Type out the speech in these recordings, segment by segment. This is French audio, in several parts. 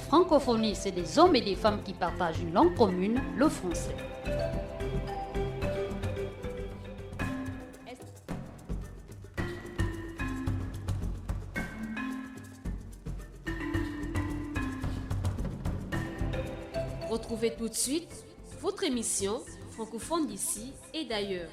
francophonie, c'est des hommes et des femmes qui partagent une langue commune, le français. Retrouvez tout de suite votre émission francophone d'ici et d'ailleurs.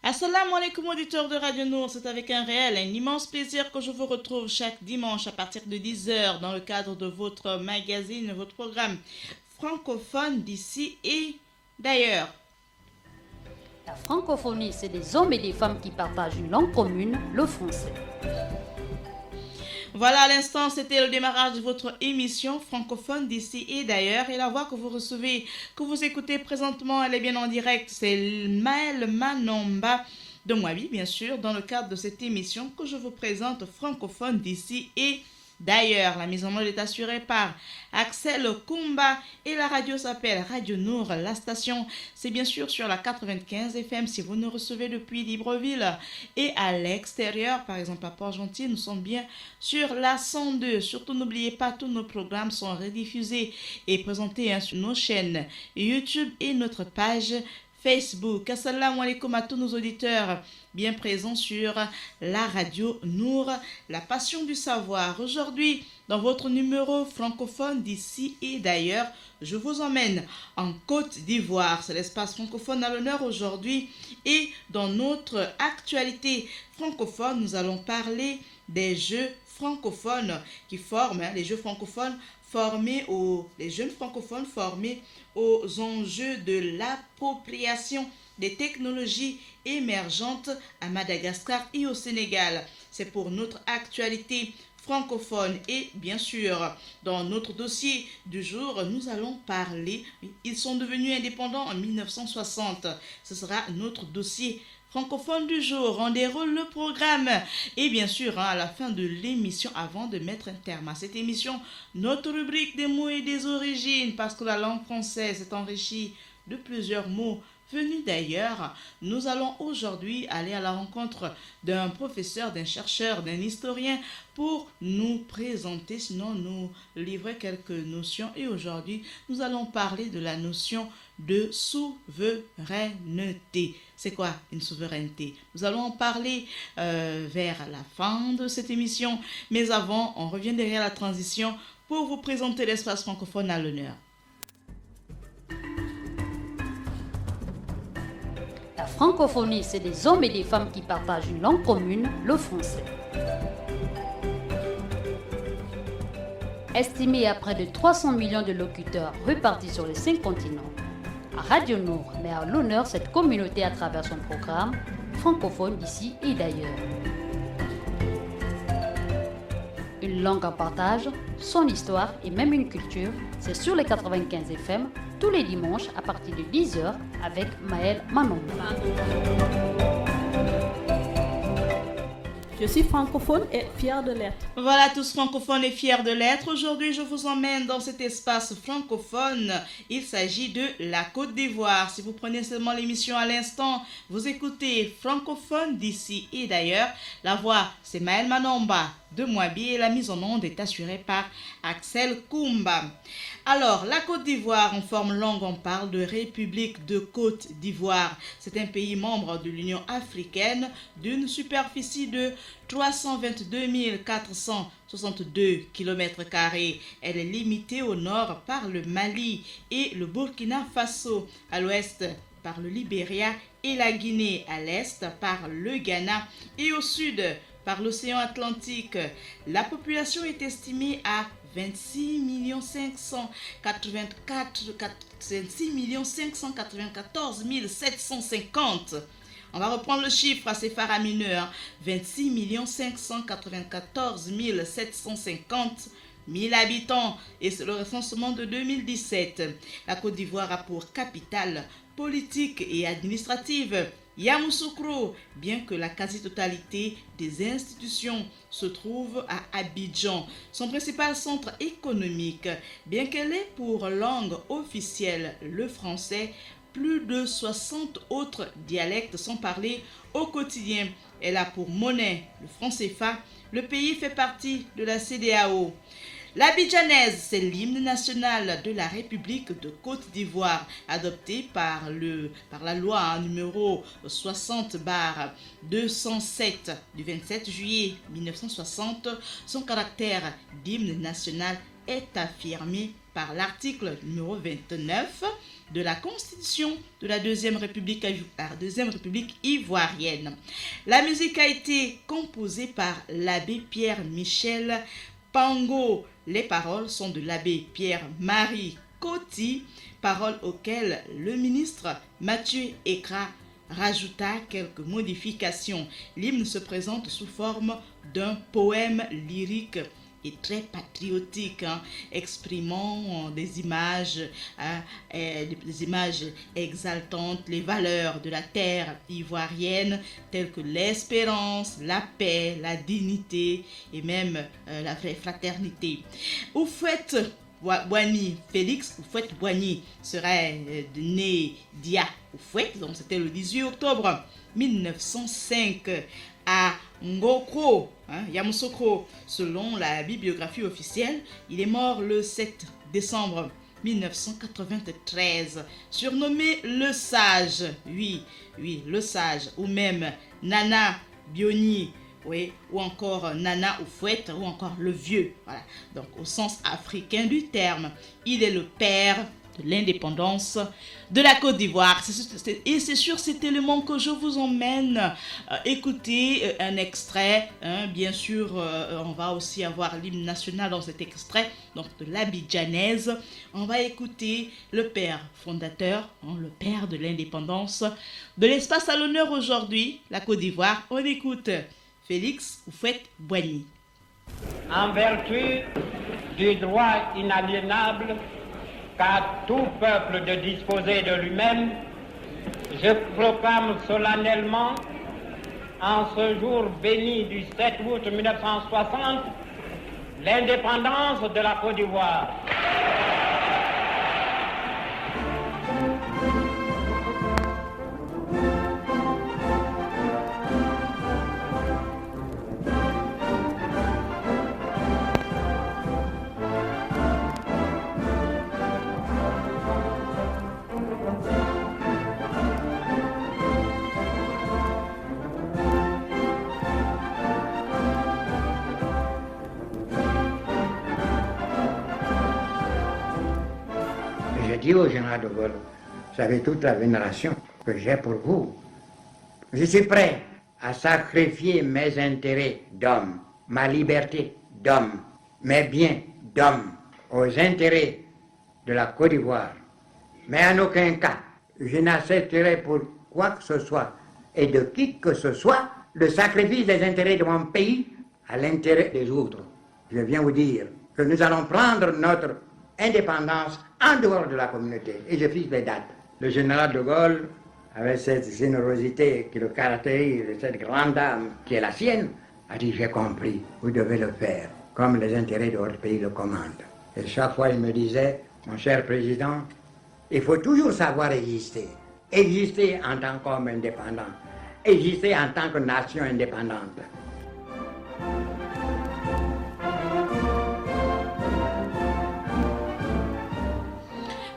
Assalamu alaikum auditeurs de Radio Nour, c'est avec un immense plaisir que je vous retrouve chaque dimanche à partir de 10h dans le cadre de votre magazine, votre programme francophone d'ici et d'ailleurs. La francophonie, c'est des hommes et des femmes qui partagent une langue commune, le français. Voilà, à l'instant, c'était le démarrage de votre émission francophone d'ici et d'ailleurs. Et la voix que vous recevez, que vous écoutez présentement, elle est bien en direct. C'est Maël Manomba de Mouabi, bien sûr, dans le cadre de cette émission que je vous présente francophone d'ici et d'ailleurs. La mise en onde est assurée par Axel Kumba et la radio s'appelle Radio Nour. La station, c'est bien sûr sur la 95 FM si vous nous recevez depuis Libreville et à l'extérieur, par exemple à Port-Gentil, nous sommes bien sur la 102. Surtout, n'oubliez pas, tous nos programmes sont rediffusés et présentés sur nos chaînes YouTube et notre page Facebook. Assalamu alaikum à tous nos auditeurs bien présents sur la radio Nour, la passion du savoir. Aujourd'hui, dans votre numéro francophone d'ici et d'ailleurs, je vous emmène en Côte d'Ivoire. C'est l'espace francophone à l'honneur aujourd'hui. Et dans notre actualité francophone, nous allons parler des jeux francophones qui forment, les jeux francophones les jeunes francophones formés aux enjeux de l'appropriation des technologies émergentes à Madagascar et au Sénégal. C'est pour notre actualité francophone et bien sûr dans notre dossier du jour nous allons parler, ils sont devenus indépendants en 1960, ce sera notre dossier francophone du jour. On déroule le programme et bien sûr à la fin de l'émission, avant de mettre un terme à cette émission, notre rubrique des mots et des origines, parce que la langue française est enrichie de plusieurs mots venus d'ailleurs. Nous allons aujourd'hui aller à la rencontre d'un professeur, d'un chercheur, d'un historien pour nous présenter, sinon nous livrer quelques notions. Et aujourd'hui, nous allons parler de la notion de souveraineté. C'est quoi une souveraineté? Nous allons en parler vers la fin de cette émission. Mais avant, on revient derrière la transition pour vous présenter l'espace francophone à l'honneur. La francophonie, c'est des hommes et des femmes qui partagent une langue commune, le français. Estimé à près de 300 millions de locuteurs répartis sur les 5 continents, Radio Nour met à l'honneur cette communauté à travers son programme francophone d'ici et d'ailleurs. Une langue en partage, son histoire et même une culture, c'est sur les 95 FM tous les dimanches à partir de 10h avec Maël Manomba. Je suis francophone et fière de l'être. Voilà, tous francophones et fiers de l'être. Aujourd'hui, je vous emmène dans cet espace francophone. Il s'agit de la Côte d'Ivoire. Si vous prenez seulement l'émission à l'instant, vous écoutez francophone d'ici et d'ailleurs. La voix, c'est Maël Manomba de Mouabi et la mise en onde est assurée par Axel Kumba. Alors, la Côte d'Ivoire, en forme longue, on parle de République de Côte d'Ivoire. C'est un pays membre de l'Union africaine d'une superficie de 322 462 km². Elle est limitée au nord par le Mali et le Burkina Faso, à l'ouest par le Libéria et la Guinée, à l'est par le Ghana et au sud par l'océan Atlantique. La population est estimée à 26 594 750. On va reprendre le chiffre assez faramineux. 26 594 750 1000 habitants et c'est le recensement de 2017. La Côte d'Ivoire a pour capitale politique et administrative. Yamoussoukro, bien que la quasi-totalité des institutions se trouve à Abidjan, son principal centre économique, bien qu'elle ait pour langue officielle le français, plus de 60 autres dialectes sont parlés au quotidien. Elle a pour monnaie le franc CFA. Le pays fait partie de la CEDEAO. L'Abidjanaise, c'est l'hymne national de la République de Côte d'Ivoire, adopté par la loi numéro 60/207 du 27 juillet 1960. Son caractère d'hymne national est affirmé par l'article numéro 29 de la Constitution de la Deuxième République ivoirienne. La musique a été composée par l'abbé Pierre-Michel Pango. Les paroles sont de l'abbé Pierre-Marie Coty, paroles auxquelles le ministre Mathieu Ekra rajouta quelques modifications. L'hymne se présente sous forme d'un poème lyrique et très patriotique, exprimant des images exaltantes, les valeurs de la terre ivoirienne, telles que l'espérance, la paix, la dignité et même la vraie fraternité. Houphouët-Boigny, Félix Houphouët-Boigny serait né Dia Houphouët, donc c'était le 18 octobre 1905 à Ngokro, Yamoussoukro. Selon la bibliographie officielle, il est mort le 7 décembre 1993, surnommé le Sage, oui, le Sage, ou même Nana Bioni, oui, ou encore Nana Houphouët, ou encore le Vieux, voilà. Donc au sens africain du terme, il est le père de l'indépendance de la Côte d'Ivoire. Et c'est sur cet élément que je vous emmène écouter un extrait. Bien sûr, on va aussi avoir l'hymne national dans cet extrait, donc de l'Abidjanaise. On va écouter le père fondateur, le père de l'indépendance de l'espace à l'honneur aujourd'hui, la Côte d'Ivoire. On écoute Félix Houphouët-Boigny. En vertu du droit inaliénable qu'a tout peuple de disposer de lui-même, je proclame solennellement, en ce jour béni du 7 août 1960, l'indépendance de la Côte d'Ivoire. Je dis au général de Gaulle, vous savez toute la vénération que j'ai pour vous. Je suis prêt à sacrifier mes intérêts d'homme, ma liberté d'homme, mes biens d'homme, aux intérêts de la Côte d'Ivoire. Mais en aucun cas, je n'accepterai pour quoi que ce soit et de qui que ce soit le sacrifice des intérêts de mon pays à l'intérêt des autres. Je viens vous dire que nous allons prendre notre indépendance en dehors de la communauté. Et je fixe les dates. Le général de Gaulle, avec cette générosité qui le caractérise, cette grande âme qui est la sienne, a dit, j'ai compris, vous devez le faire, comme les intérêts de votre pays le commandent. Et chaque fois, il me disait, mon cher président, il faut toujours savoir exister. Exister en tant qu'homme indépendant. Exister en tant que nation indépendante.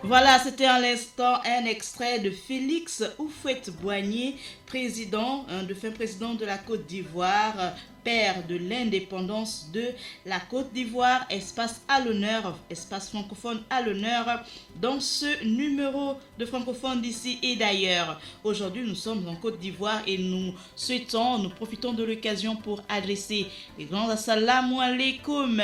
Voilà, c'était à l'instant un extrait de Félix Houphouët-Boigny, président de la Côte d'Ivoire, père de l'indépendance de la Côte d'Ivoire, espace à l'honneur, espace francophone à l'honneur dans ce numéro de francophone d'ici et d'ailleurs. Aujourd'hui, nous sommes en Côte d'Ivoire et nous profitons de l'occasion pour adresser les grands assalamu alaikum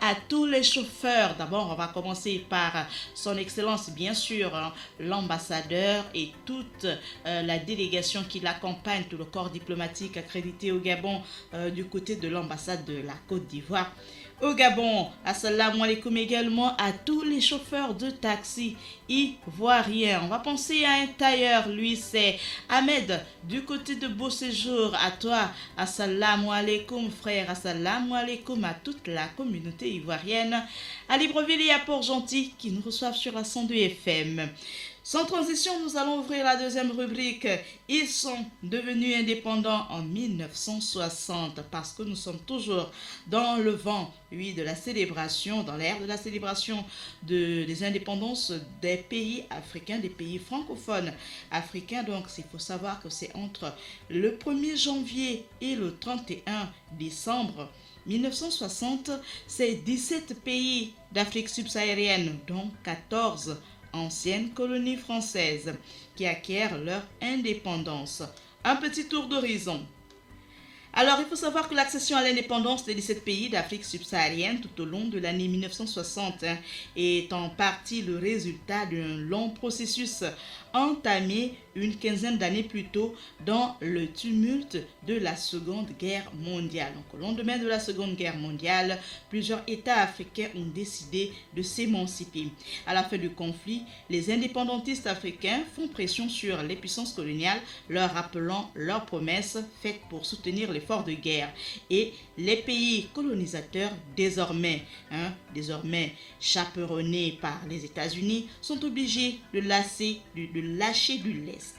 à tous les chauffeurs. D'abord, on va commencer par son excellence, bien sûr, l'ambassadeur et toute la délégation qui l'accompagne, tout le corps diplomatique accrédité au Gabon du côté de l'ambassade de la Côte d'Ivoire. Au Gabon, assalamu alaikum également à tous les chauffeurs de taxi ivoiriens. On va penser à un tailleur, lui c'est Ahmed du côté de Beau Séjour. À toi, assalamu alaikum frère, assalamu alaikum à toute la communauté ivoirienne. À Libreville et à Port-Gentil qui nous reçoivent sur la 102 FM. Sans transition, nous allons ouvrir la deuxième rubrique. Ils sont devenus indépendants en 1960 parce que nous sommes toujours dans le vent, oui, de la célébration, dans l'ère de la célébration des indépendances des pays africains, des pays francophones africains. Donc, il faut savoir que c'est entre le 1er janvier et le 31 décembre 1960, c'est 17 pays d'Afrique subsaharienne, dont 14 anciennes colonies françaises qui acquièrent leur indépendance. Un petit tour d'horizon. Alors, il faut savoir que l'accession à l'indépendance des 17 pays d'Afrique subsaharienne tout au long de l'année 1960 est en partie le résultat d'un long processus entamé une quinzaine d'années plus tôt dans le tumulte de la Seconde Guerre mondiale. Donc, au lendemain de la Seconde Guerre mondiale, plusieurs États africains ont décidé de s'émanciper. À la fin du conflit, les indépendantistes africains font pression sur les puissances coloniales, leur rappelant leurs promesses faites pour soutenir l'effort de guerre. Et les pays colonisateurs, désormais chaperonnés par les États-Unis, sont obligés de lâcher du lest.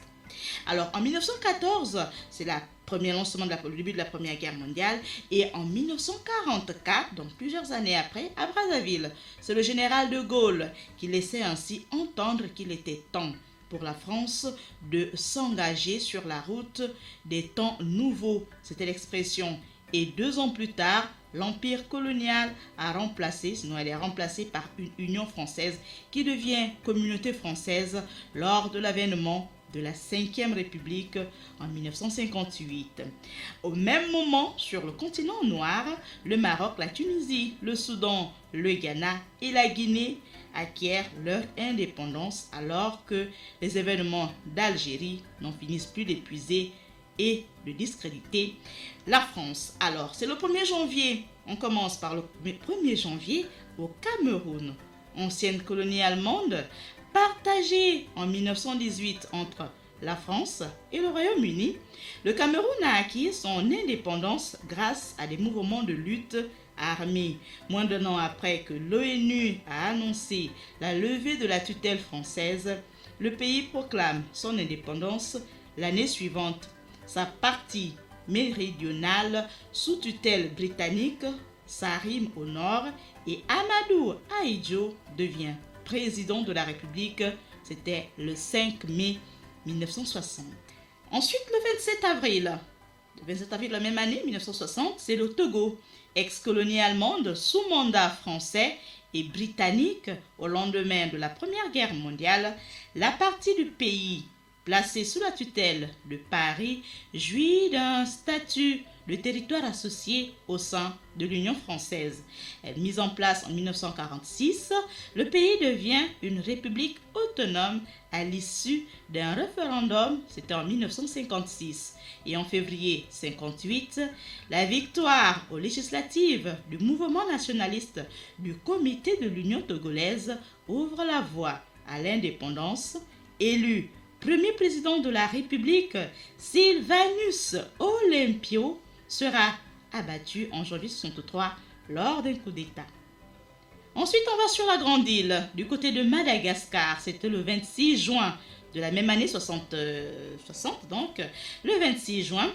Alors, en 1914, c'est le début de la Première Guerre mondiale, et en 1944, donc plusieurs années après, à Brazzaville, c'est le général de Gaulle qui laissait ainsi entendre qu'il était temps pour la France de s'engager sur la route des temps nouveaux. C'était l'expression. Et 2 ans plus tard, l'empire colonial elle est remplacée par une Union française qui devient communauté française lors de l'avènement de la 5e République en 1958. Au même moment, sur le continent noir, le Maroc, la Tunisie, le Soudan, le Ghana et la Guinée acquièrent leur indépendance alors que les événements d'Algérie n'en finissent plus d'épuiser et de discréditer la France. Alors, c'est le 1er janvier. On commence par le 1er janvier au Cameroun, ancienne colonie allemande, partagée en 1918 entre la France et le Royaume-Uni. Le Cameroun a acquis son indépendance grâce à des mouvements de lutte armée. Moins d'1 an après que l'ONU a annoncé la levée de la tutelle française, le pays proclame son indépendance l'année suivante. Sa partie méridionale sous tutelle britannique s'arrime au nord et Amadou Ahidjo devient président de la République. C'était le 5 mai 1960. Ensuite, le 27 avril de la même année, 1960, c'est le Togo, ex-colonie allemande sous mandat français et britannique au lendemain de la Première Guerre mondiale. La partie du pays placée sous la tutelle de Paris jouit d'un statut de territoire associé au sein de l'Union française. Mise en place en 1946, le pays devient une république autonome à l'issue d'un référendum, c'était en 1956. Et en février 1958, la victoire aux législatives du mouvement nationaliste du Comité de l'Union togolaise ouvre la voie à l'indépendance. Élu premier président de la République, Sylvanus Olympio sera abattu en janvier 1963 lors d'un coup d'État. Ensuite, on va sur la Grande Île, du côté de Madagascar. C'était le 26 juin de la même année 60, donc le 26 juin.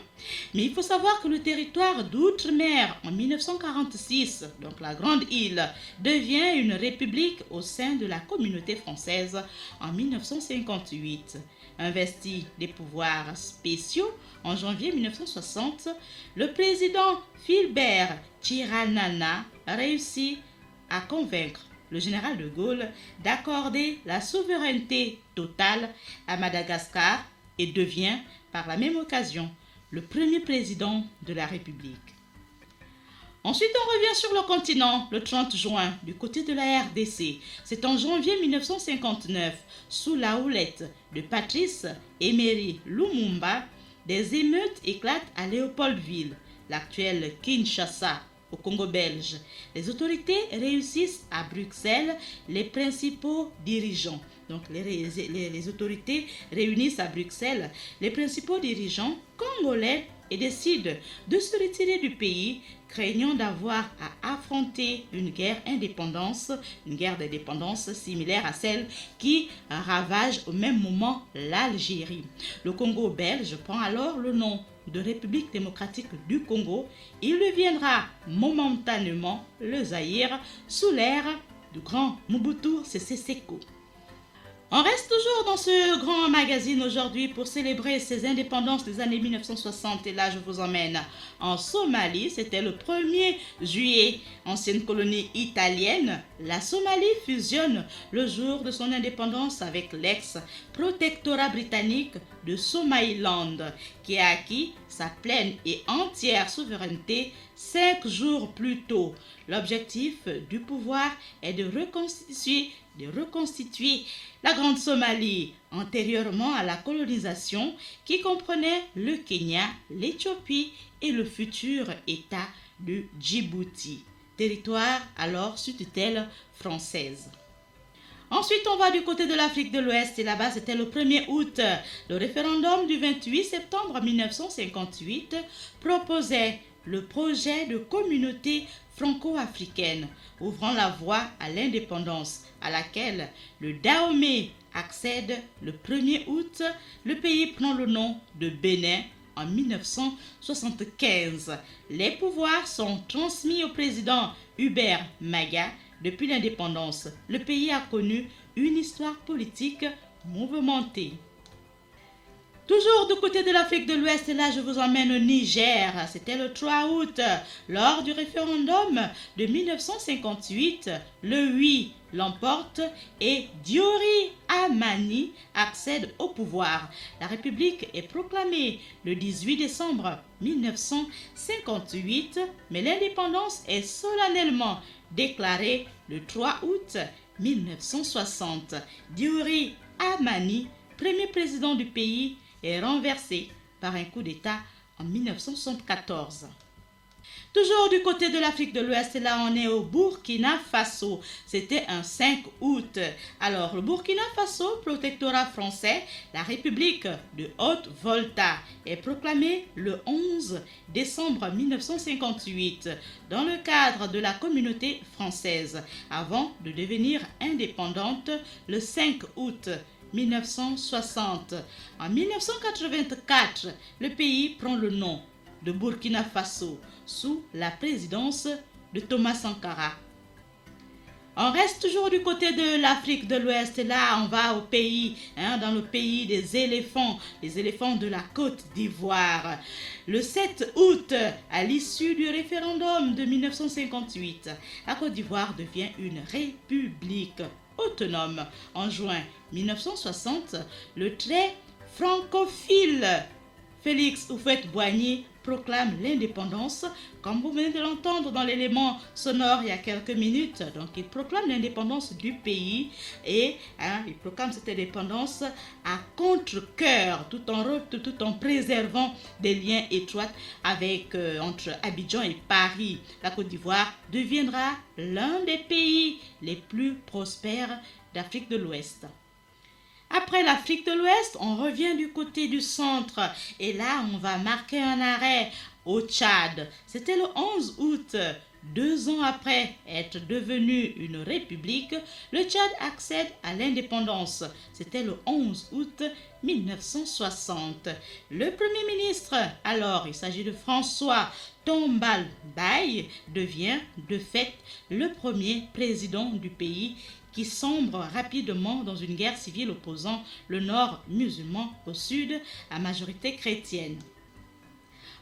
Mais il faut savoir que le territoire d'outre-mer en 1946, donc la Grande Île, devient une république au sein de la communauté française en 1958. Investi des pouvoirs spéciaux en janvier 1960, le président Philbert Tsiranana réussit à convaincre le général de Gaulle d'accorder la souveraineté totale à Madagascar et devient par la même occasion le premier président de la République. Ensuite, on revient sur le continent le 30 juin du côté de la RDC. C'est en janvier 1959, sous la houlette de Patrice Emery Lumumba, des émeutes éclatent à Léopoldville, l'actuelle Kinshasa, au Congo belge. Les autorités réussissent à Bruxelles les principaux dirigeants. Donc les autorités réunissent à Bruxelles les principaux dirigeants congolais et décident de se retirer du pays, craignant d'avoir à affronter une guerre d'indépendance similaire à celle qui ravage au même moment l'Algérie. Le Congo belge prend alors le nom de République démocratique du Congo. Il deviendra momentanément le Zaïre sous l'ère du grand Mobutu Sese Seko. On reste toujours dans ce grand magazine aujourd'hui pour célébrer ces indépendances des années 1960 et là je vous emmène en Somalie. C'était le 1er juillet, ancienne colonie italienne. La Somalie fusionne le jour de son indépendance avec l'ex-protectorat britannique de Somaliland qui a acquis sa pleine et entière souveraineté 5 jours plus tôt. L'objectif du pouvoir est de reconstituer la Grande Somalie, antérieurement à la colonisation, qui comprenait le Kenya, l'Éthiopie et le futur État de Djibouti, territoire alors sous tutelle française. Ensuite, on va du côté de l'Afrique de l'Ouest et là-bas, c'était le 1er août. Le référendum du 28 septembre 1958 proposait le projet de communauté franco-africaine, ouvrant la voie à l'indépendance, à laquelle le Dahomey accède le 1er août. Le pays prend le nom de Bénin en 1975. Les pouvoirs sont transmis au président Hubert Maga. Depuis l'indépendance, le pays a connu une histoire politique mouvementée. Toujours du côté de l'Afrique de l'Ouest, là je vous emmène au Niger. C'était le 3 août, lors du référendum de 1958, le oui l'emporte et Diori Amani accède au pouvoir. La République est proclamée le 18 décembre 1958, mais l'indépendance est solennellement déclarée le 3 août 1960. Diori Amani, premier président du pays, est renversé par un coup d'État en 1974. Toujours du côté de l'Afrique de l'Ouest, là on est au Burkina Faso. C'était un 5 août. Alors le Burkina Faso, protectorat français, la République de Haute-Volta, est proclamée le 11 décembre 1958 dans le cadre de la communauté française, avant de devenir indépendante le 5 août 1960. En 1984, le pays prend le nom de Burkina Faso sous la présidence de Thomas Sankara. On reste toujours du côté de l'Afrique de l'Ouest. Là, on va au pays, dans le pays des éléphants, les éléphants de la Côte d'Ivoire. Le 7 août, à l'issue du référendum de 1958, la Côte d'Ivoire devient une république autonome. En juin 1960, le très francophile Félix Houphouët-Boigny proclame l'indépendance, comme vous venez de l'entendre dans l'élément sonore il y a quelques minutes. Donc il proclame l'indépendance du pays et il proclame cette indépendance à contre-cœur, tout en préservant des liens étroits entre Abidjan et Paris. La Côte d'Ivoire deviendra l'un des pays les plus prospères d'Afrique de l'Ouest. Après l'Afrique de l'Ouest, on revient du côté du centre et là, on va marquer un arrêt au Tchad. C'était le 11 août. 2 ans après être devenu une république, le Tchad accède à l'indépendance. C'était le 11 août 1960. Le Premier ministre, alors il s'agit de François Tombal Baye, devient de fait le premier président du pays qui sombre rapidement dans une guerre civile opposant le nord musulman au sud à majorité chrétienne.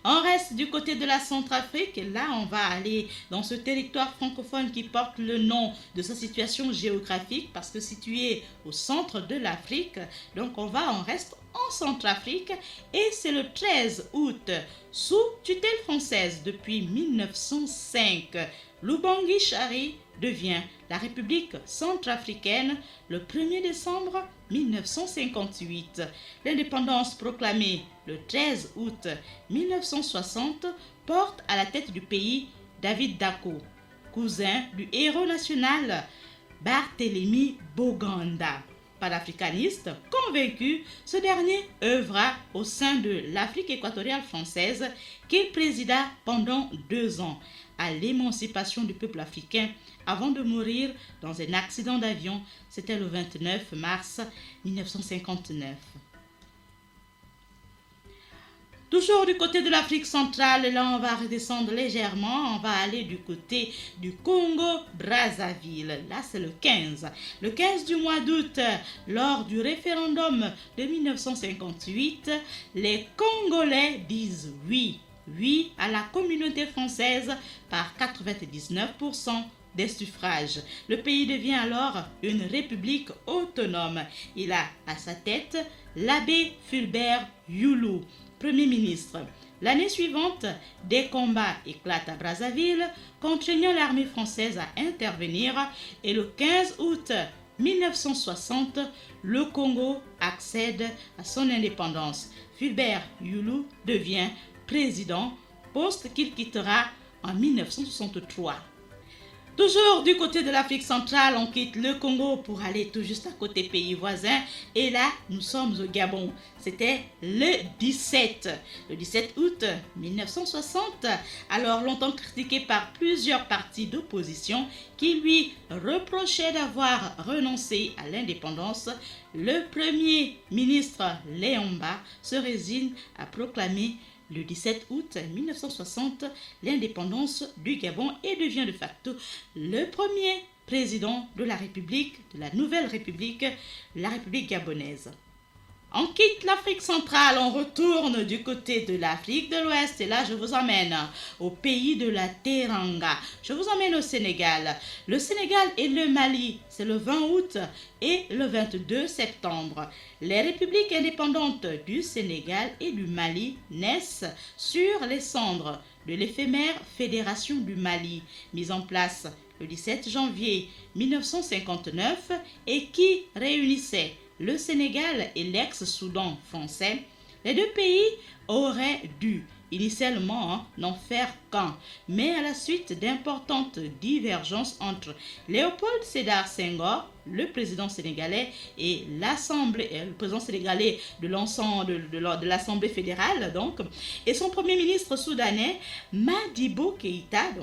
On reste du côté de la Centrafrique et là on va aller dans ce territoire francophone qui porte le nom de sa situation géographique parce que situé au centre de l'Afrique. Donc on reste en Centrafrique et c'est le 13 août sous tutelle française depuis 1905. Lubangui Chari devient la République centrafricaine le 1er décembre 1958. L'indépendance proclamée le 13 août 1960 porte à la tête du pays David Dacko, cousin du héros national Barthélemy Boganda. Panafricaniste convaincu, ce dernier œuvra au sein de l'Afrique équatoriale française qu'il présida pendant 2 ans à l'émancipation du peuple africain avant de mourir dans un accident d'avion. C'était le 29 mars 1959. Toujours du côté de l'Afrique centrale, là on va redescendre légèrement, on va aller du côté du Congo-Brazzaville. Là c'est le 15. Le 15 du mois d'août, lors du référendum de 1958, les Congolais disent oui. Oui à la communauté française par 99% des suffrages. Le pays devient alors une république autonome. Il a à sa tête l'abbé Fulbert Youlou, Premier ministre. L'année suivante, des combats éclatent à Brazzaville, contraignant l'armée française à intervenir, et le 15 août 1960, le Congo accède à son indépendance. Fulbert Youlou devient président, poste qu'il quittera en 1963. Toujours du côté de l'Afrique centrale, on quitte le Congo pour aller tout juste à côté pays voisin. Et là, nous sommes au Gabon. C'était le 17 août 1960. Alors longtemps critiqué par plusieurs partis d'opposition qui lui reprochaient d'avoir renoncé à l'indépendance, le premier ministre Léomba se résigne à proclamer le 17 août 1960, l'indépendance du Gabon et devient de facto le premier président de la République, de la nouvelle République, la République gabonaise. On quitte l'Afrique centrale, on retourne du côté de l'Afrique de l'Ouest et là je vous emmène au pays de la Teranga. Je vous emmène au Sénégal. Le Sénégal et le Mali, c'est le 20 août et le 22 septembre. Les républiques indépendantes du Sénégal et du Mali naissent sur les cendres de l'éphémère Fédération du Mali, mise en place le 17 janvier 1959 et qui réunissait le Sénégal et l'ex-Soudan français. Les deux pays auraient dû initialement n'en faire qu'un, mais à la suite d'importantes divergences entre Léopold Sédar Senghor, le président sénégalais, et le président sénégalais de l'ensemble de l'Assemblée fédérale, donc, et son premier ministre soudanais, Modibo Keïta,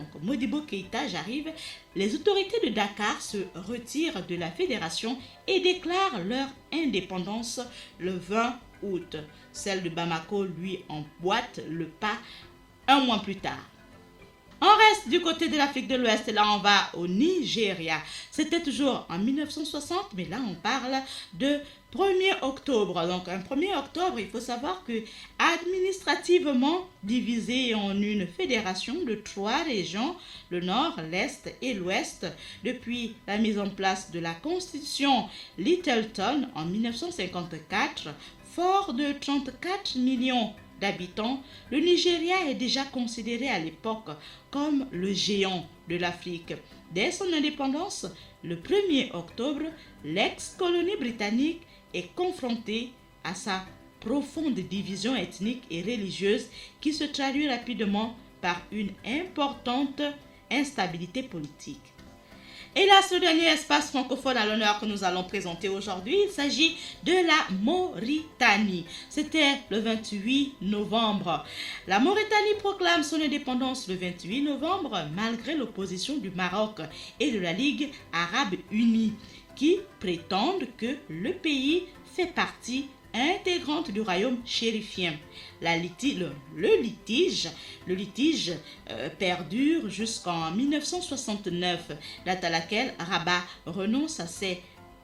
j'arrive, les autorités de Dakar se retirent de la fédération et déclarent leur indépendance le 20 août. Celle de Bamako, lui, emboîte le pas un mois plus tard. On reste du côté de l'Afrique de l'Ouest, là on va au Nigeria. C'était toujours en 1960, mais là on parle de 1er octobre. Donc un 1er octobre, il faut savoir que administrativement divisé en une fédération de 3 régions, le Nord, l'Est et l'Ouest, depuis la mise en place de la Constitution Littleton en 1954, fort de 34 millions d'habitants, le Nigeria est déjà considéré à l'époque comme le géant de l'Afrique. Dès son indépendance, le 1er octobre, l'ex-colonie britannique est confrontée à sa profonde division ethnique et religieuse qui se traduit rapidement par une importante instabilité politique. Et là, ce dernier espace francophone à l'honneur que nous allons présenter aujourd'hui, il s'agit de la Mauritanie. C'était le 28 novembre. La Mauritanie proclame son indépendance le 28 novembre malgré l'opposition du Maroc et de la Ligue arabe unie qui prétendent que le pays fait partie intégrante du royaume chérifien. Le litige perdure jusqu'en 1969, date à laquelle Rabat renonce à ses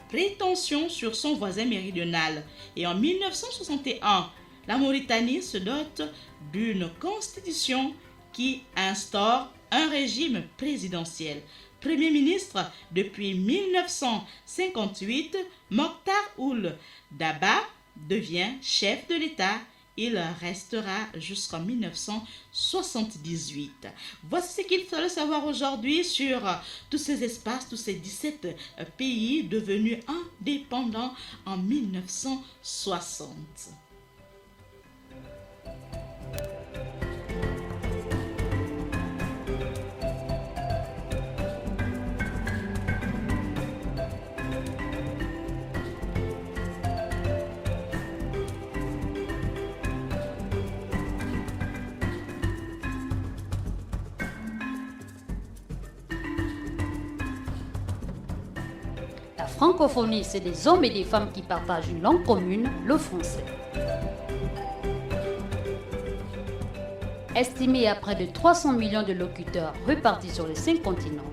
prétentions sur son voisin méridional. Et en 1961, la Mauritanie se dote d'une constitution qui instaure un régime présidentiel. Premier ministre depuis 1958, Mokhtar Ould Daba devient chef de l'État. Il restera jusqu'en 1978. Voici ce qu'il fallait savoir aujourd'hui sur tous ces espaces, tous ces 17 pays devenus indépendants en 1960. francophonie, c'est des hommes et des femmes qui partagent une langue commune, le français. Estimé à près de 300 millions de locuteurs répartis sur les 5 continents,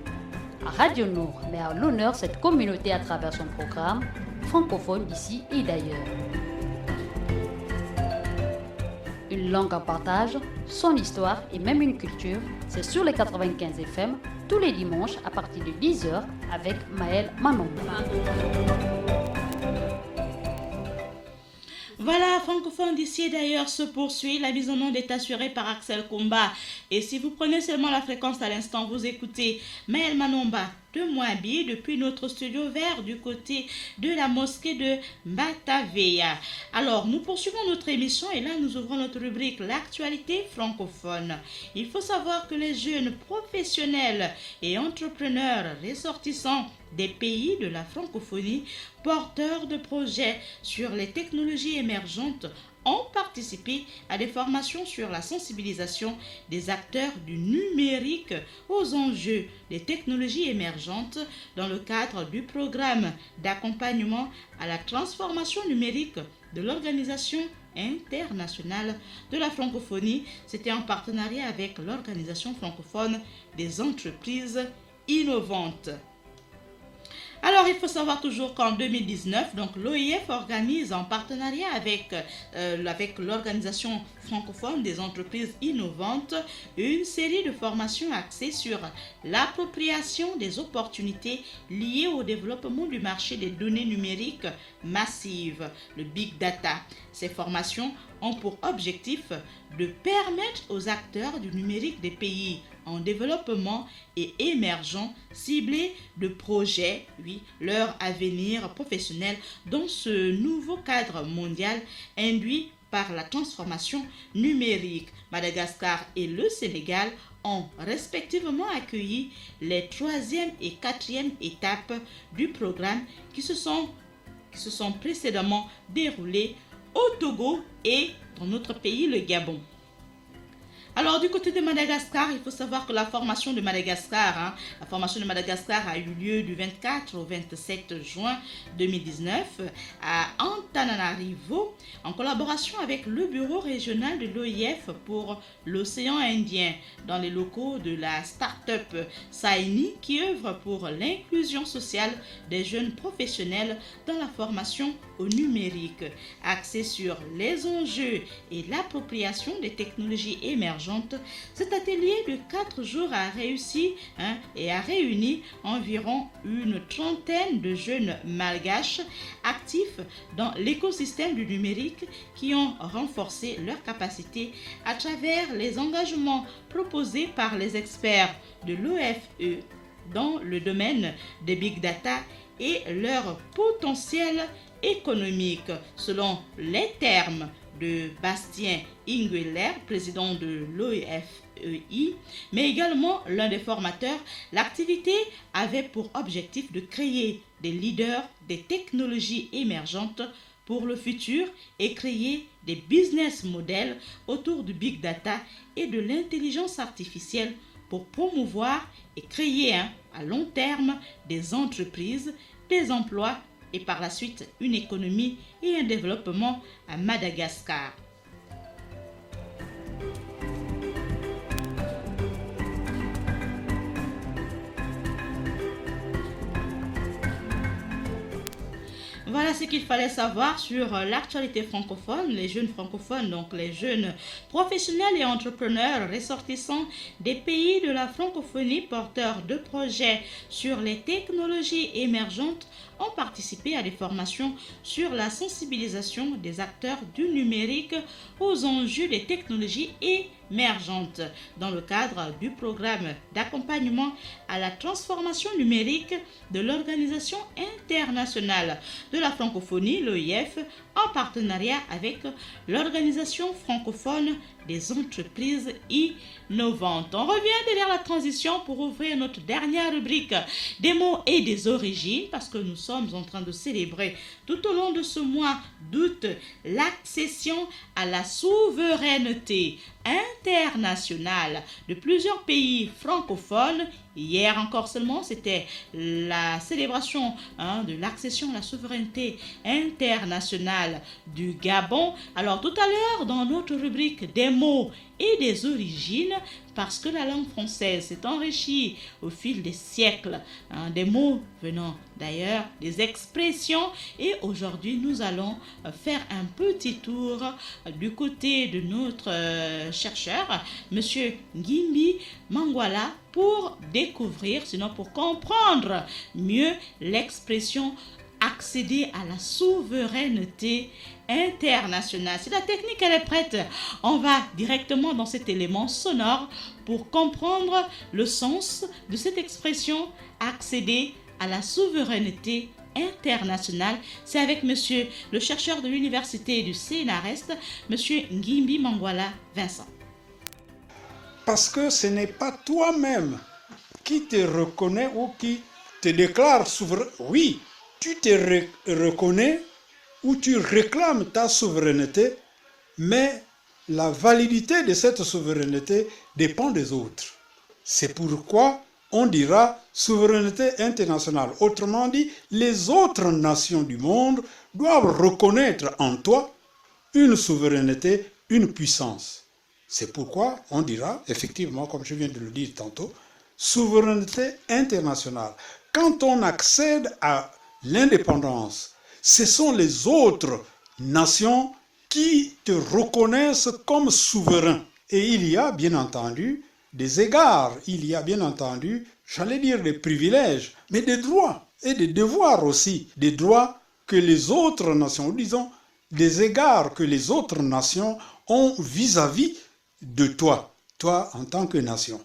Radio Nour met à l'honneur cette communauté à travers son programme francophone d'ici et d'ailleurs. Une langue en partage, son histoire et même une culture, c'est sur les 95 FM tous les dimanches à partir de 10h avec Maël Manomba. Voilà, francophone d'ici et d'ailleurs se poursuit. La mise en onde est assurée par Axel Comba. Et si vous prenez seulement la fréquence à l'instant, vous écoutez Maël Manomba de Mouabi depuis notre studio vert du côté de la mosquée de Bataveya. Alors, nous poursuivons notre émission et là, nous ouvrons notre rubrique l'actualité francophone. Il faut savoir que les jeunes professionnels et entrepreneurs ressortissants des pays de la francophonie, porteurs de projets sur les technologies émergentes, ont participé à des formations sur la sensibilisation des acteurs du numérique aux enjeux des technologies émergentes dans le cadre du programme d'accompagnement à la transformation numérique de l'Organisation internationale de la francophonie. C'était en partenariat avec l'Organisation francophone des entreprises innovantes. Alors, il faut savoir toujours qu'en 2019, donc l'OIF organise en partenariat avec l'Organisation francophone des entreprises innovantes une série de formations axées sur l'appropriation des opportunités liées au développement du marché des données numériques massives, le Big Data. Ces formations ont pour objectif de permettre aux acteurs du numérique des pays en développement et émergents ciblés de projets, leur avenir professionnel dans ce nouveau cadre mondial induit par la transformation numérique. Madagascar et le Sénégal ont respectivement accueilli les 3e et 4e étapes du programme qui se sont précédemment déroulées au Togo et dans notre pays, le Gabon. Alors, du côté de Madagascar, il faut savoir que la formation de Madagascar a eu lieu du 24 au 27 juin 2019 à Antananarivo, en collaboration avec le bureau régional de l'OIF pour l'océan Indien, dans les locaux de la start-up Saini, qui œuvre pour l'inclusion sociale des jeunes professionnels dans la formation au numérique, axée sur les enjeux et l'appropriation des technologies émergentes. Cet atelier de 4 jours a réussi et a réuni environ une trentaine de jeunes malgaches actifs dans l'écosystème du numérique qui ont renforcé leurs capacités à travers les engagements proposés par les experts de l'OFE dans le domaine des Big Data et leur potentiel économique, selon les termes de Bastien Ingueler, président de l'OFEI, mais également l'un des formateurs. L'activité avait pour objectif de créer des leaders des technologies émergentes pour le futur et créer des business models autour du Big Data et de l'intelligence artificielle pour promouvoir et créer à long terme des entreprises, des emplois et par la suite une économie et un développement à Madagascar. Voilà ce qu'il fallait savoir sur l'actualité francophone, les jeunes francophones, donc les jeunes professionnels et entrepreneurs ressortissants des pays de la francophonie, porteurs de projets sur les technologies émergentes, ont participé à des formations sur la sensibilisation des acteurs du numérique aux enjeux des technologies émergentes dans le cadre du programme d'accompagnement à la transformation numérique de l'Organisation internationale de la francophonie, l'OIF, en partenariat avec l'Organisation francophone des entreprises innovantes. On revient derrière la transition pour ouvrir notre dernière rubrique des mots et des origines, parce que nous sommes en train de célébrer tout au long de ce mois d'août l'accession à la souveraineté internationale de plusieurs pays francophones Hier encore seulement, c'était la célébration de l'accession à la souveraineté internationale du Gabon. Alors tout à l'heure, dans notre rubrique des mots et des origines, parce que la langue française s'est enrichie au fil des siècles, des mots venant d'ailleurs, des expressions, et aujourd'hui nous allons faire un petit tour du côté de notre chercheur, Monsieur Ngimbi Mangwala, pour découvrir, sinon pour comprendre mieux l'expression accéder à la souveraineté internationale. Si la technique elle est prête, on va directement dans cet élément sonore pour comprendre le sens de cette expression accéder à la souveraineté internationale. C'est avec monsieur le chercheur de l'université du CNRS, monsieur Ngimbi Mangwala Vincent. Parce que ce n'est pas toi-même qui te reconnais ou qui te déclare souverain. Oui, tu te reconnais ou tu réclames ta souveraineté, mais la validité de cette souveraineté dépend des autres. C'est pourquoi on dira souveraineté internationale. Autrement dit, les autres nations du monde doivent reconnaître en toi une souveraineté, une puissance. C'est pourquoi on dira, effectivement, comme je viens de le dire tantôt, souveraineté internationale. Quand on accède à l'indépendance, ce sont les autres nations qui te reconnaissent comme souverain. Et il y a bien entendu des égards, il y a bien entendu, j'allais dire des privilèges, mais des droits et des devoirs aussi, des droits que les autres nations, disons, des égards que les autres nations ont vis-à-vis de toi, toi en tant que nation.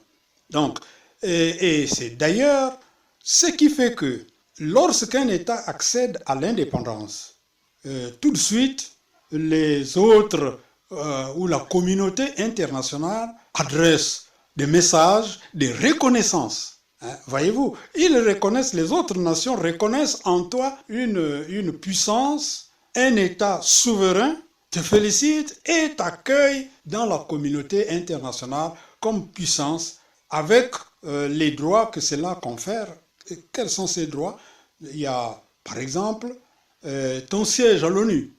Donc, et c'est d'ailleurs ce qui fait que lorsqu'un État accède à l'indépendance, tout de suite, les autres ou la communauté internationale adresse des messages de reconnaissance. Voyez-vous, ils reconnaissent, les autres nations reconnaissent en toi une puissance, un État souverain, te félicite et t'accueille dans la communauté internationale comme puissance avec les droits que cela confère. Et quels sont ces droits? Il y a, par exemple, ton siège à l'ONU.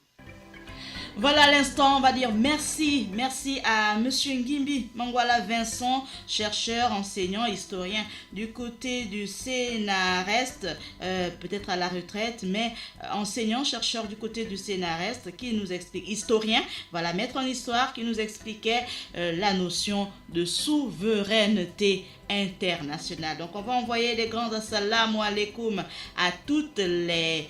Voilà, à l'instant, on va dire merci à monsieur Ngimbi Mangwala Vincent, chercheur, enseignant, historien du côté du CNRS, peut-être à la retraite, mais enseignant, chercheur du côté du CNRS, qui nous explique, historien, voilà, maître en histoire, qui nous expliquait la notion de souveraineté internationale. Donc on va envoyer des grands assalamu alaikum à toutes les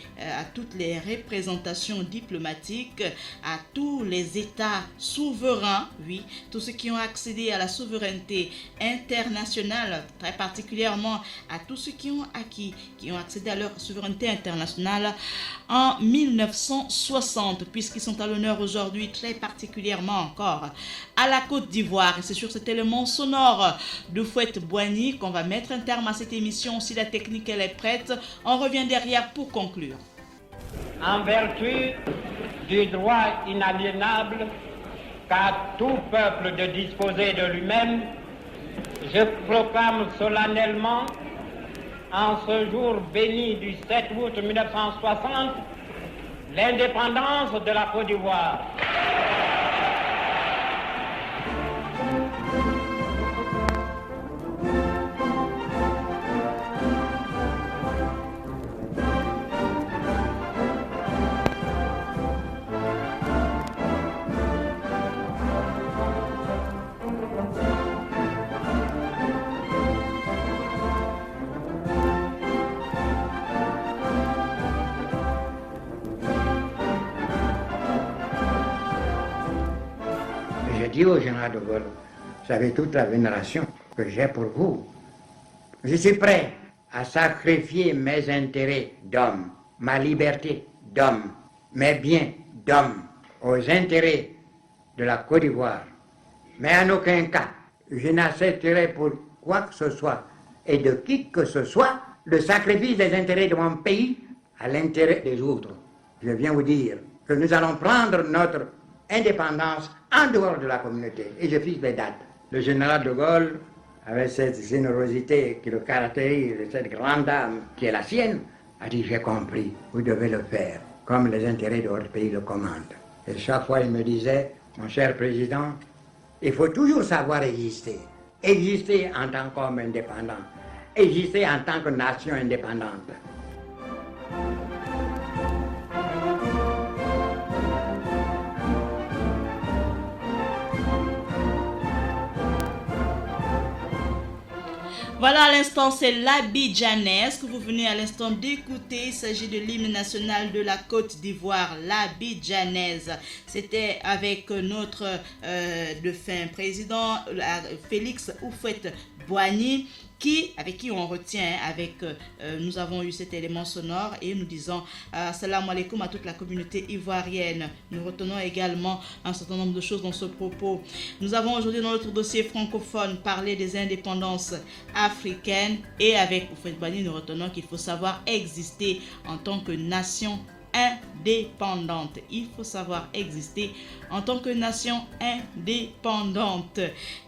représentations diplomatiques, à tous les États souverains, oui, tous ceux qui ont accédé à la souveraineté internationale, très particulièrement à tous ceux qui ont accédé à leur souveraineté internationale en 1960, puisqu'ils sont à l'honneur aujourd'hui, très particulièrement encore à la Côte d'Ivoire. Et c'est sur cet élément sonore de Fouette Boigny qu'on va mettre un terme à cette émission. Si la technique elle est prête, on revient derrière pour conclure. En vertu du droit inaliénable qu'a tout peuple de disposer de lui-même, je proclame solennellement, en ce jour béni du 7 août 1960, l'indépendance de la Côte d'Ivoire. Je dis au général de Gaulle, vous savez toute la vénération que j'ai pour vous. Je suis prêt à sacrifier mes intérêts d'homme, ma liberté d'homme, mes biens d'homme, aux intérêts de la Côte d'Ivoire. Mais en aucun cas, je n'accepterai pour quoi que ce soit et de qui que ce soit le sacrifice des intérêts de mon pays à l'intérêt des autres. Je viens vous dire que nous allons prendre notre indépendance en dehors de la communauté. Et je fixe les dates. Le général de Gaulle avec cette générosité qui le caractérise, cette grande âme qui est la sienne, a dit j'ai compris, vous devez le faire, comme les intérêts de votre pays le commandent. Et chaque fois il me disait, mon cher président, il faut toujours savoir exister. Exister en tant qu'homme indépendant, exister en tant que nation indépendante. Voilà, à l'instant, c'est l'Abidjanaise que vous venez à l'instant d'écouter. Il s'agit de l'hymne national de la Côte d'Ivoire, l'Abidjanaise. C'était avec notre défunt président Félix Houphouët-Boigny, avec qui on retient, nous avons eu cet élément sonore et nous disons salam alaikum à toute la communauté ivoirienne. Nous retenons également un certain nombre de choses dans ce propos. Nous avons aujourd'hui dans notre dossier francophone parlé des indépendances africaines et avec Houphouët-Boigny, nous retenons qu'il faut savoir exister en tant que nation indépendante. Il faut savoir exister en tant que nation indépendante.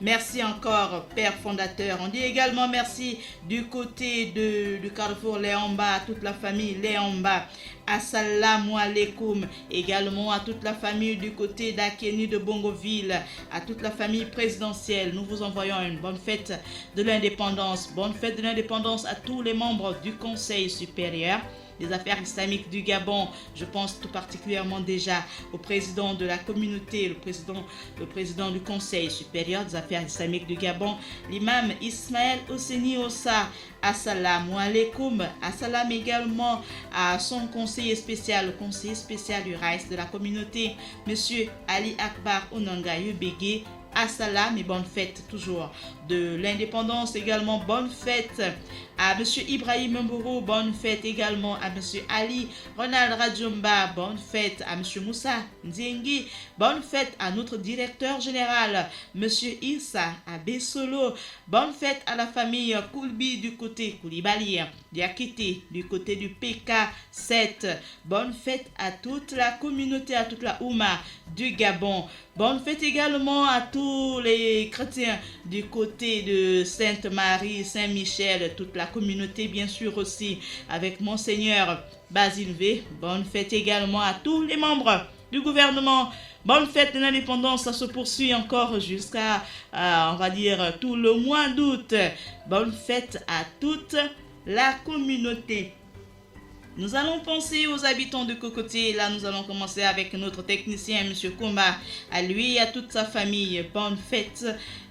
Merci encore, Père fondateur. On dit également merci du côté du Carrefour Léamba, à toute la famille Léamba. Assalamu alaikum également à toute la famille du côté d'Akeni de Bongoville, à toute la famille présidentielle. Nous vous envoyons une bonne fête de l'indépendance. Bonne fête de l'indépendance à tous les membres du Conseil supérieur des affaires islamiques du Gabon. Je pense tout particulièrement déjà au président de la communauté, le président du Conseil supérieur des affaires islamiques du Gabon, l'imam Ismaël Osseni Ossa. Assalamu alaikum. Assalam également à son conseiller spécial, le conseiller spécial du RAIS de la communauté, monsieur Ali Akbar Onanga Yubege. Assalam et bonne fête toujours de l'indépendance également. Bonne fête à monsieur Ibrahim Mboro. Bonne fête également à monsieur Ali Ronald Radjomba. Bonne fête à monsieur Moussa Nzengi. Bonne fête à notre directeur général monsieur Issa Abesolo. Bonne fête à la famille Koulbi du côté Koulibaly, Diakité du côté du PK7. Bonne fête à toute la communauté, à toute la Ouma du Gabon. Bonne fête également à tous les chrétiens du côté de Sainte-Marie, Saint-Michel, toute la communauté bien sûr aussi avec Monseigneur Basile V. Bonne fête également à tous les membres du gouvernement. Bonne fête de l'indépendance, ça se poursuit encore jusqu'à, on va dire, tout le mois d'août. Bonne fête à toute la communauté. Nous allons penser aux habitants de Cocotier. Là, nous allons commencer avec notre technicien, M. Koumba. À lui et à toute sa famille, bonne fête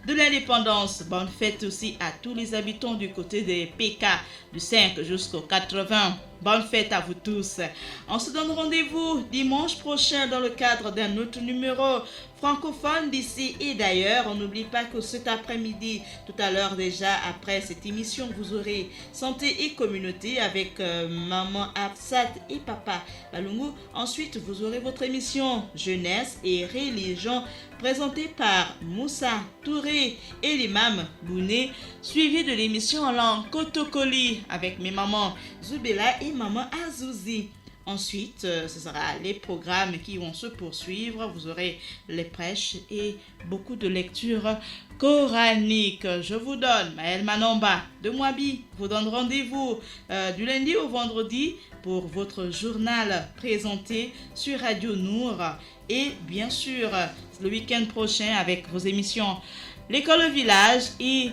de l'indépendance. Bonne fête aussi à tous les habitants du côté des PK, du 5 jusqu'au 80. Bonne fête à vous tous. On se donne rendez-vous dimanche prochain dans le cadre d'un autre numéro francophone d'ici et d'ailleurs. On n'oublie pas que cet après-midi, tout à l'heure déjà, après cette émission, vous aurez Santé et Communauté avec Maman Absat et Papa Balungu. Ensuite, vous aurez votre émission Jeunesse et Religion présentée par Moussa Touré et l'imam Bouné, suivi de l'émission en langue Kotokoli avec mes mamans Zubela et maman Azouzi. Ensuite, ce sera les programmes qui vont se poursuivre. Vous aurez les prêches et beaucoup de lectures coraniques. Je vous donne, Maël Manomba de Mouabi, vous donne rendez-vous du lundi au vendredi pour votre journal présenté sur Radio Nour. Et bien sûr, le week-end prochain avec vos émissions L'école au village et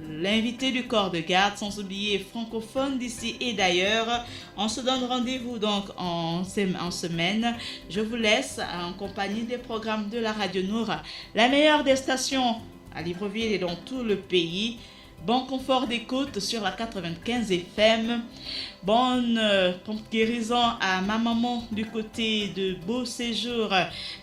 l'invité du corps de garde, sans oublier francophone d'ici et d'ailleurs. On se donne rendez-vous donc en semaine. Je vous laisse en compagnie des programmes de la Radio Nour, la meilleure des stations à Libreville et dans tout le pays. Bon confort d'écoute sur la 95 FM. Bonne guérison à ma maman du côté de Beau Séjour,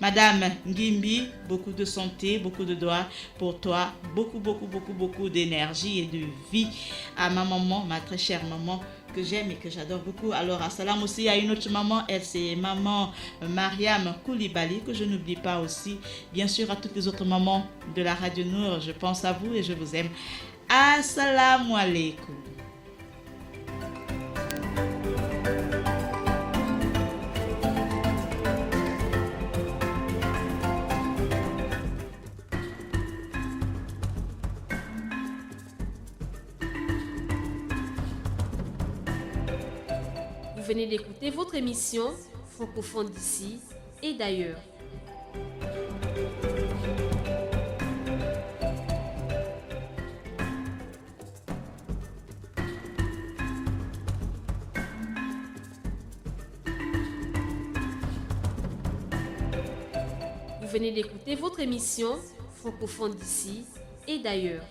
Madame Ngimbi. Beaucoup de santé, beaucoup de doigts pour toi. Beaucoup d'énergie et de vie à ma maman, ma très chère maman que j'aime et que j'adore beaucoup. Alors, assalam aussi à une autre maman, elle c'est maman Mariam Koulibaly, que je n'oublie pas aussi. Bien sûr, à toutes les autres mamans de la Radio Nour, je pense à vous et je vous aime. Assalamu alaikum. venez d'écouter votre émission francophone d'ici et d'ailleurs. Vous venez d'écouter votre émission francophone d'ici et d'ailleurs.